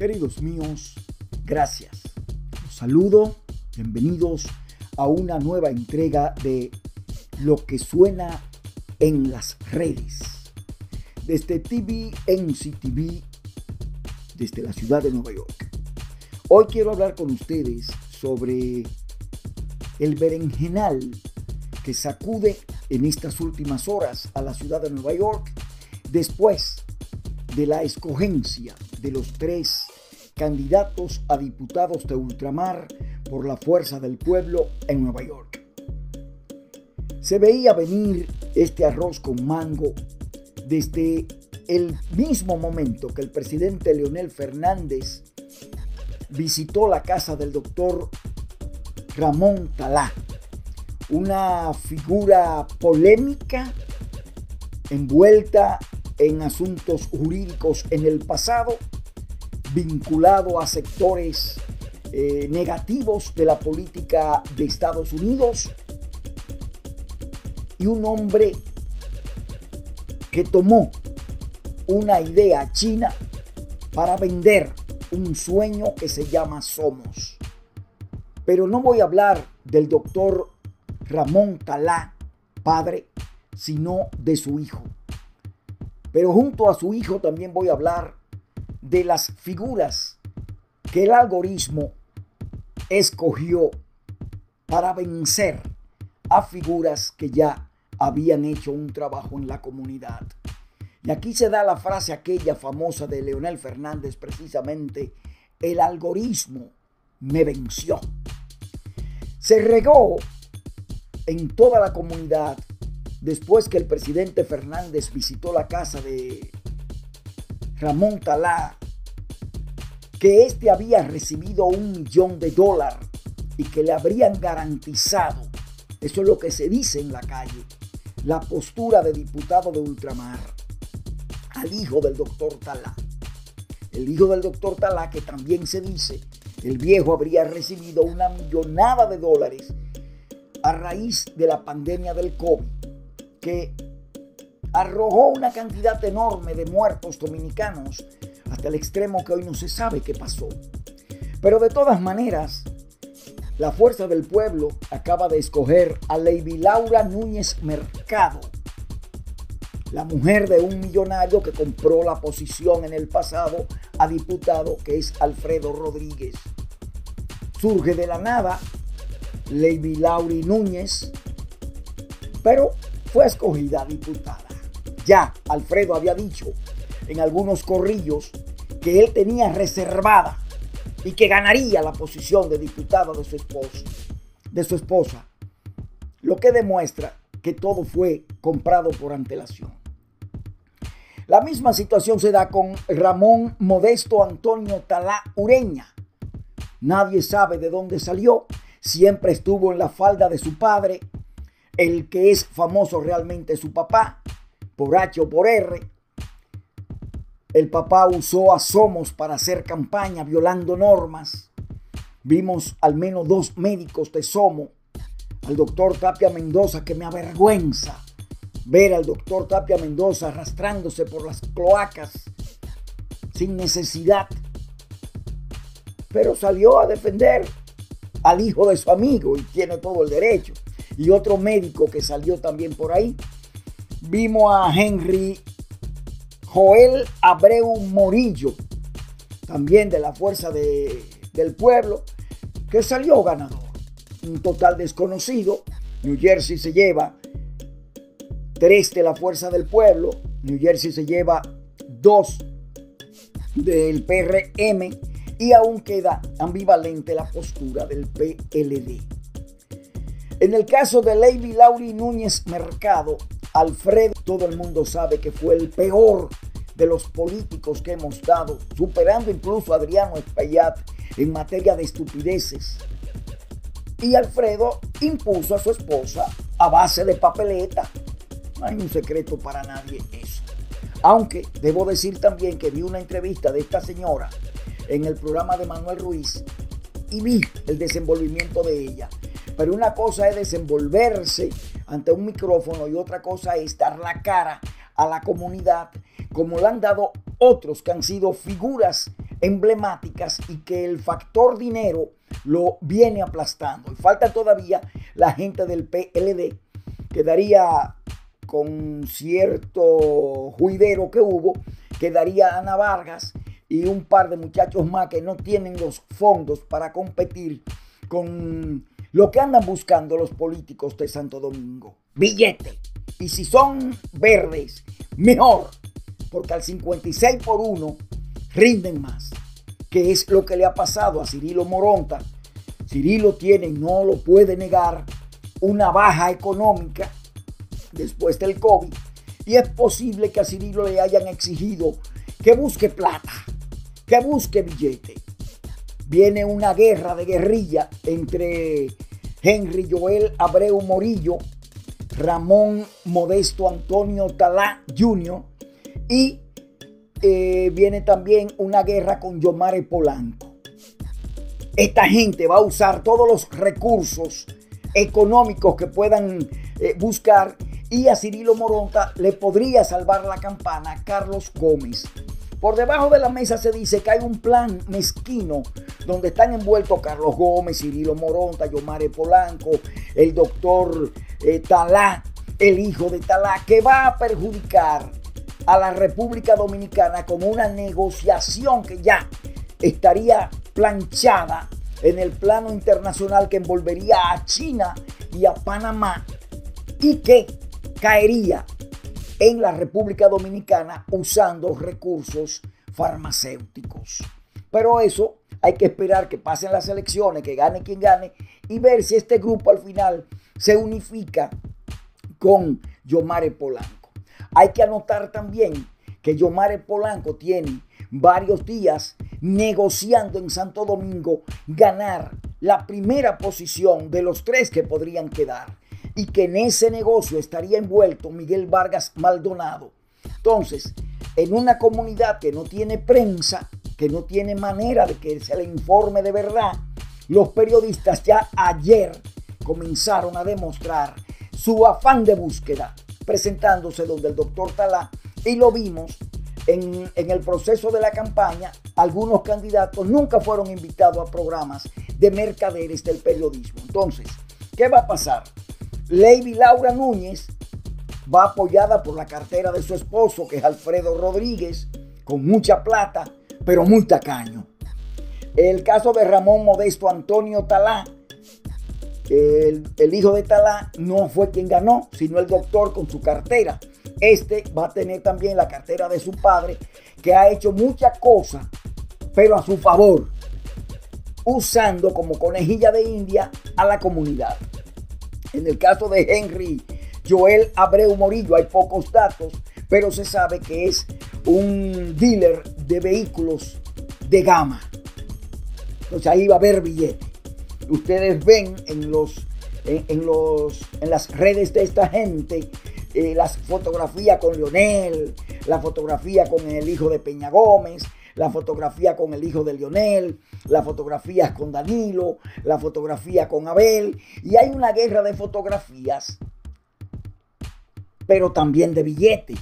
Queridos míos, gracias. Los saludo, bienvenidos a una nueva entrega de Lo que suena en las redes. Desde TVNC TV, desde la ciudad de Nueva York. Hoy quiero hablar con ustedes sobre el berenjenal que sacude en estas últimas horas a la ciudad de Nueva York después de la escogencia de los 3 candidatos a diputados de ultramar por la Fuerza del Pueblo en Nueva York. Se veía venir este arroz con mango desde el mismo momento que el presidente Leonel Fernández visitó la casa del doctor Ramón Talá, una figura polémica envuelta en asuntos jurídicos en el pasado, vinculado a sectores negativos de la política de Estados Unidos, y un hombre que tomó una idea china para vender un sueño que se llama Somos. Pero no voy a hablar del doctor Ramón Talá, padre, sino de su hijo. Pero junto a su hijo también voy a hablar de las figuras que el algoritmo escogió para vencer a figuras que ya habían hecho un trabajo en la comunidad. Y aquí se da la frase aquella famosa de Leonel Fernández, precisamente: el algoritmo me venció. Se regó en toda la comunidad después que el presidente Fernández visitó la casa de Ramón Talá, que éste había recibido $1 millón y que le habrían garantizado, eso es lo que se dice en la calle, la postura de diputado de ultramar al hijo del doctor Talá. El hijo del doctor Talá, que también se dice, el viejo habría recibido $1 millón a raíz de la pandemia del COVID, que arrojó una cantidad enorme de muertos dominicanos hasta el extremo que hoy no se sabe qué pasó. Pero de todas maneras, la Fuerza del Pueblo acaba de escoger a Lady Laura Núñez Mercado, la mujer de un millonario que compró la posición en el pasado a diputado, que es Alfredo Rodríguez. Surge de la nada Lady Laura Núñez, pero fue escogida diputada. Ya Alfredo había dicho en algunos corrillos que él tenía reservada y que ganaría la posición de diputado de su esposa, lo que demuestra que todo fue comprado por antelación. La misma situación se da con Ramón Modesto Antonio Talá Ureña. Nadie sabe de dónde salió, siempre estuvo en la falda de su padre, el que es famoso realmente su papá, por H o por R. El papá usó a Somos para hacer campaña violando normas. Vimos al menos 2 médicos de Somos, al doctor Tapia Mendoza, que me avergüenza ver al doctor Tapia Mendoza arrastrándose por las cloacas sin necesidad, pero salió a defender al hijo de su amigo y tiene todo el derecho. Y otro médico que salió también por ahí. Vimos a Henry Joel Abreu Morillo, también de la Fuerza del Pueblo, que salió ganador. Un total desconocido. New Jersey se lleva 3 de la Fuerza del Pueblo. New Jersey se lleva 2 del PRM. Y aún queda ambivalente la postura del PLD. En el caso de Lady Laura Núñez Mercado, Alfredo, todo el mundo sabe que fue el peor de los políticos que hemos dado, superando incluso a Adriano Espaillat en materia de estupideces. Y Alfredo impuso a su esposa a base de papeleta. No hay un secreto para nadie eso. Aunque debo decir también que vi una entrevista de esta señora en el programa de Manuel Ruiz y vi el desenvolvimiento de ella. Pero una cosa es desenvolverse ante un micrófono y otra cosa es dar la cara a la comunidad, como le han dado otros que han sido figuras emblemáticas y que el factor dinero lo viene aplastando. Y falta todavía la gente del PLD, quedaría con cierto juidero que hubo, quedaría Ana Vargas y un par de muchachos más que no tienen los fondos para competir con lo que andan buscando los políticos de Santo Domingo: billete. Y si son verdes, mejor, porque al 56-1 rinden más, que es lo que le ha pasado a Cirilo Moronta. Cirilo tiene, no lo puede negar, una baja económica después del COVID, y es posible que a Cirilo le hayan exigido que busque plata, que busque billete. Viene una guerra de guerrilla entre Henry Joel Abreu Morillo, Ramón Modesto Antonio Talá Jr. y viene también una guerra con Yomare Polanco. Esta gente va a usar todos los recursos económicos que puedan buscar, y a Cirilo Moronta le podría salvar la campana Carlos Gómez. Por debajo de la mesa se dice que hay un plan mezquino donde están envueltos Carlos Gómez, Cirilo Moronta, Yomare Polanco, el doctor Talá, el hijo de Talá, que va a perjudicar a la República Dominicana con una negociación que ya estaría planchada en el plano internacional, que envolvería a China y a Panamá y que caería en la República Dominicana usando recursos farmacéuticos. Pero eso hay que esperar que pasen las elecciones, que gane quien gane, y ver si este grupo al final se unifica con Yomare Polanco. Hay que anotar también que Yomare Polanco tiene varios días negociando en Santo Domingo ganar la primera posición de los 3 que podrían quedar, y que en ese negocio estaría envuelto Miguel Vargas Maldonado. Entonces, en una comunidad que no tiene prensa, que no tiene manera de que se le informe de verdad, los periodistas ya ayer comenzaron a demostrar su afán de búsqueda, presentándose donde el doctor Talá, y lo vimos en el proceso de la campaña. Algunos candidatos nunca fueron invitados a programas de mercaderes del periodismo. Entonces, ¿qué va a pasar? Lady Laura Núñez va apoyada por la cartera de su esposo, que es Alfredo Rodríguez, con mucha plata, pero muy tacaño. El caso de Ramón Modesto Antonio Talá, el hijo de Talá, no fue quien ganó, sino el doctor con su cartera. Este va a tener también la cartera de su padre, que ha hecho muchas cosas, pero a su favor, usando como conejilla de India a la comunidad. En el caso de Henry Joel Abreu Morillo hay pocos datos, pero se sabe que es un dealer de vehículos de gama. Entonces ahí va a haber billete. Ustedes ven en las redes de esta gente las fotografías con Leonel, la fotografía con el hijo de Peña Gómez, la fotografía con el hijo de Leonel, las fotografías con Danilo, la fotografía con Abel, y hay una guerra de fotografías, pero también de billete.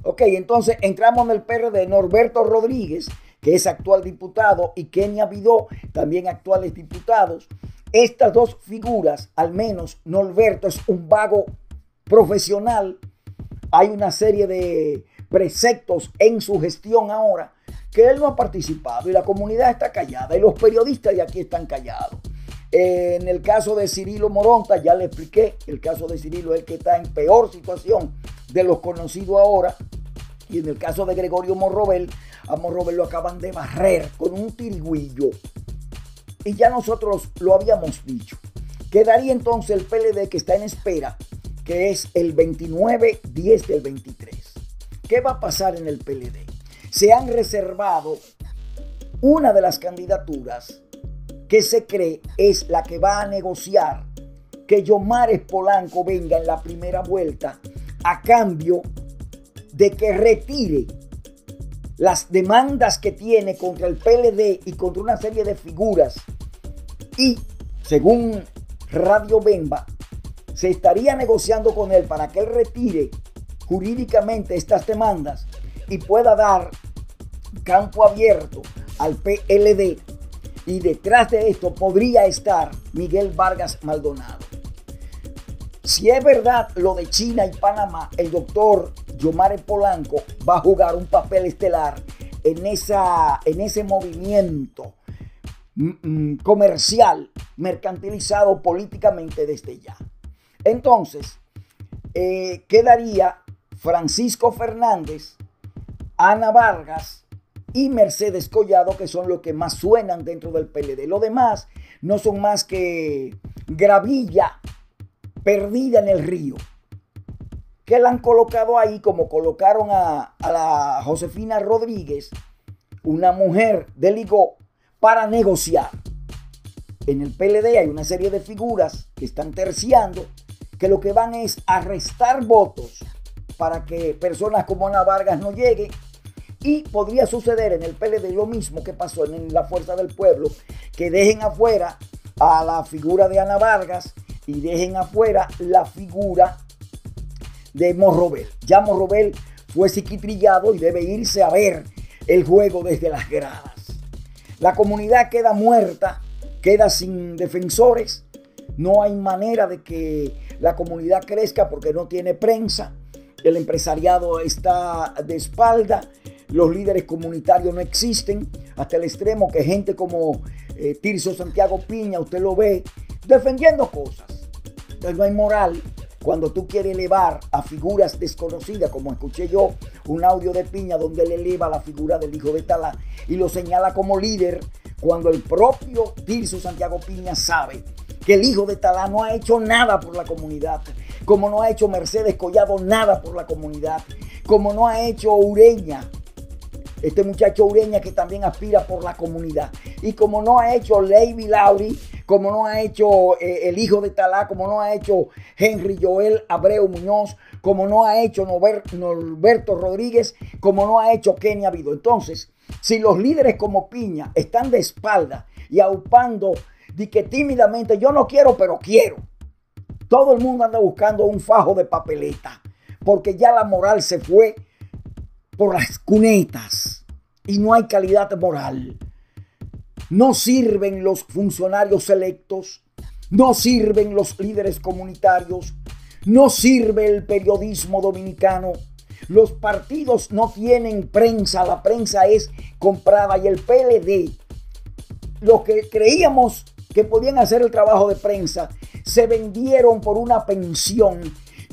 Ok, entonces entramos en el PRD. Norberto Rodríguez, que es actual diputado, y Kenia Vidó, también actuales diputados. Estas dos figuras, al menos Norberto es un vago profesional. Hay una serie de preceptos en su gestión ahora que él no ha participado, y la comunidad está callada, y los periodistas de aquí están callados. En el caso de Cirilo Moronta, ya le expliqué, el caso de Cirilo es el que está en peor situación de los conocidos ahora. Y en el caso de Gregorio Morrobel, a Morrobel lo acaban de barrer con un tirigüillo. Y ya nosotros lo habíamos dicho. Quedaría entonces el PLD, que está en espera, que es el 29-10 del 23. ¿Qué va a pasar en el PLD? Se han reservado una de las candidaturas que se cree es la que va a negociar que Yomare Polanco venga en la primera vuelta, a cambio de que retire las demandas que tiene contra el PLD y contra una serie de figuras. Y según Radio Bemba, se estaría negociando con él para que él retire jurídicamente estas demandas y pueda dar campo abierto al PLD, y detrás de esto podría estar Miguel Vargas Maldonado. Si es verdad lo de China y Panamá, el doctor Yomare Polanco va a jugar un papel estelar en ese movimiento comercial, mercantilizado políticamente desde ya. Entonces, quedaría Francisco Fernández, Ana Vargas y Mercedes Collado, que son los que más suenan dentro del PLD. Los demás no son más que gravilla perdida en el río, que la han colocado ahí, como colocaron a la Josefina Rodríguez, una mujer de Ligó, para negociar. En el PLD hay una serie de figuras que están terciando, que lo que van es a restar votos para que personas como Ana Vargas no lleguen. Y podría suceder en el PLD lo mismo que pasó en la Fuerza del Pueblo, que dejen afuera a la figura de Ana Vargas y dejen afuera la figura de Morrobel. Ya Morrobel fue psiquitrillado y debe irse a ver el juego desde las gradas. La comunidad queda muerta, queda sin defensores. No hay manera de que la comunidad crezca porque no tiene prensa. El empresariado está de espalda. Los líderes comunitarios no existen, hasta el extremo que gente como Tirso Santiago Piña, usted lo ve defendiendo cosas. Entonces no hay moral cuando tú quieres elevar a figuras desconocidas, como escuché yo un audio de Piña donde él eleva la figura del hijo de Talá y lo señala como líder, cuando el propio Tirso Santiago Piña sabe que el hijo de Talá no ha hecho nada por la comunidad, como no ha hecho Mercedes Collado nada por la comunidad, como no ha hecho Ureña, este muchacho Ureña que también aspira por la comunidad, y como no ha hecho Leiby Lauri, como no ha hecho el hijo de Talá, como no ha hecho Henry Joel Abreu Muñoz, como no ha hecho Norberto Rodríguez, como no ha hecho Kenia Vido. Entonces, si los líderes como Piña están de espalda y aupando de que tímidamente yo no quiero, pero quiero, todo el mundo anda buscando un fajo de papeleta, porque ya la moral se fue por las cunetas y no hay calidad moral. No sirven los funcionarios electos, no sirven los líderes comunitarios, no sirve el periodismo dominicano. Los partidos no tienen prensa, la prensa es comprada, y el PLD, los que creíamos que podían hacer el trabajo de prensa, se vendieron por una pensión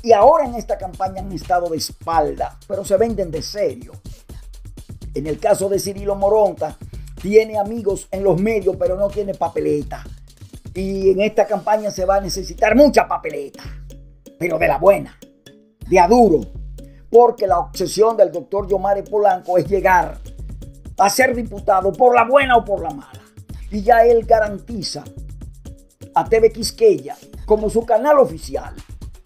y ahora en esta campaña han estado de espalda, pero se venden de serio. En el caso de Cirilo Moronta, tiene amigos en los medios, pero no tiene papeleta. Y en esta campaña se va a necesitar mucha papeleta, pero de la buena, de a duro, porque la obsesión del doctor Yomare Polanco es llegar a ser diputado por la buena o por la mala. Y ya él garantiza a TV Quisqueya como su canal oficial,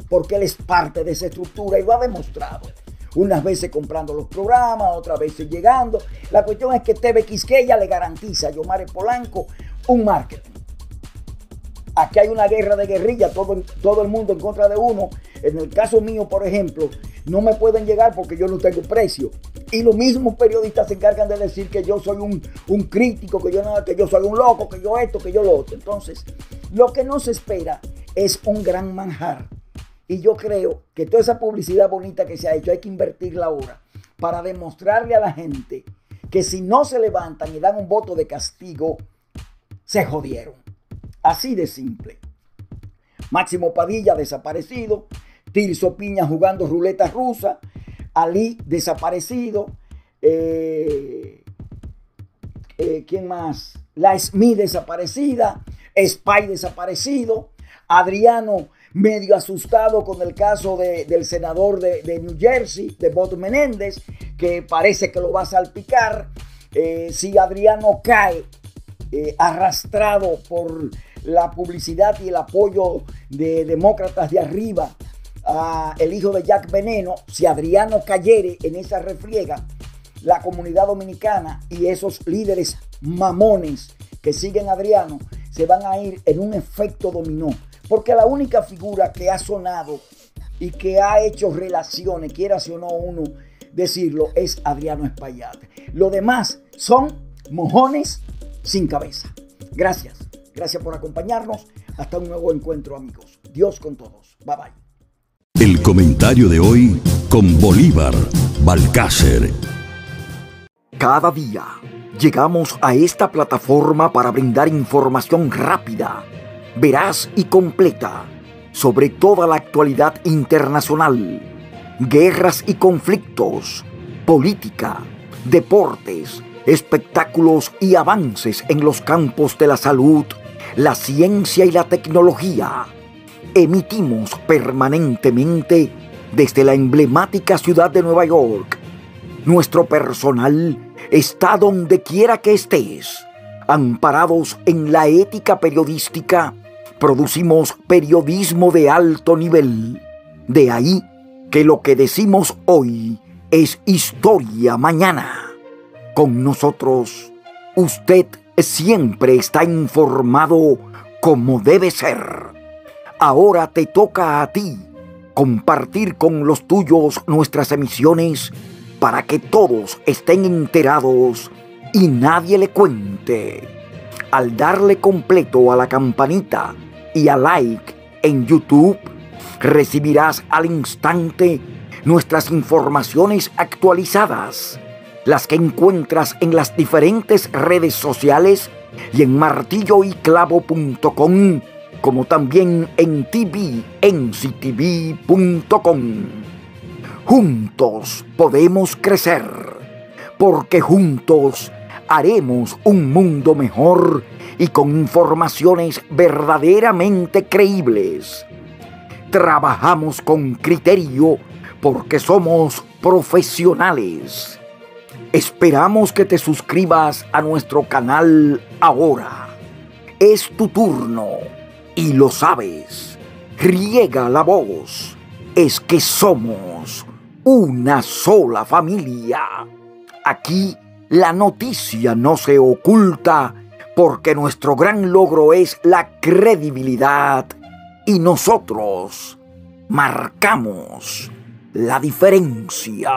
porque él es parte de esa estructura y lo ha demostrado. Unas veces comprando los programas, otras veces llegando. La cuestión es que TV Quisqueya le garantiza a Yomare Polanco un marketing. Aquí hay una guerra de guerrilla, todo el mundo en contra de uno. En el caso mío, por ejemplo, no me pueden llegar porque yo no tengo precio. Y los mismos periodistas se encargan de decir que yo soy un crítico, que yo soy un loco, que yo esto, que yo lo otro. Entonces, lo que nos espera es un gran manjar. Y yo creo que toda esa publicidad bonita que se ha hecho hay que invertirla ahora para demostrarle a la gente que si no se levantan y dan un voto de castigo, se jodieron. Así de simple. Máximo Padilla desaparecido, Tirso Piña jugando ruleta rusa, Ali desaparecido, ¿quién más? La Smith desaparecida, Spy desaparecido, Adriano medio asustado con el caso del senador de New Jersey, de Bob Menéndez, que parece que lo va a salpicar. Si Adriano cae arrastrado por la publicidad y el apoyo de demócratas de arriba, el hijo de Jack Veneno, si Adriano cayere en esa refriega, la comunidad dominicana y esos líderes mamones que siguen a Adriano se van a ir en un efecto dominó. Porque la única figura que ha sonado y que ha hecho relaciones, quiera si o no uno decirlo, es Adriano Espaillat. Lo demás son mojones sin cabeza. Gracias por acompañarnos. Hasta un nuevo encuentro, amigos. Dios con todos. Bye bye. El comentario de hoy con Bolívar Balcácer. Cada día llegamos a esta plataforma para brindar información rápida, veraz y completa sobre toda la actualidad internacional, guerras y conflictos, política, deportes, espectáculos y avances en los campos de la salud, la ciencia y la tecnología. Emitimos permanentemente desde la emblemática ciudad de Nueva York. Nuestro personal está donde quiera que estés. Amparados en la ética periodística, producimos periodismo de alto nivel. De ahí que lo que decimos hoy es historia mañana. Con nosotros, usted siempre está informado como debe ser. Ahora te toca a ti compartir con los tuyos nuestras emisiones para que todos estén enterados y nadie le cuente. Al darle completo a la campanita y a like en YouTube, recibirás al instante nuestras informaciones actualizadas, las que encuentras en las diferentes redes sociales y en martilloyclavo.com, como también en tvnctv.com. Juntos podemos crecer, porque juntos haremos un mundo mejor y con informaciones verdaderamente creíbles. Trabajamos con criterio porque somos profesionales. Esperamos que te suscribas a nuestro canal ahora. Es tu turno y lo sabes. Riega la voz. Es que somos una sola familia. Aquí la noticia no se oculta porque nuestro gran logro es la credibilidad y nosotros marcamos la diferencia.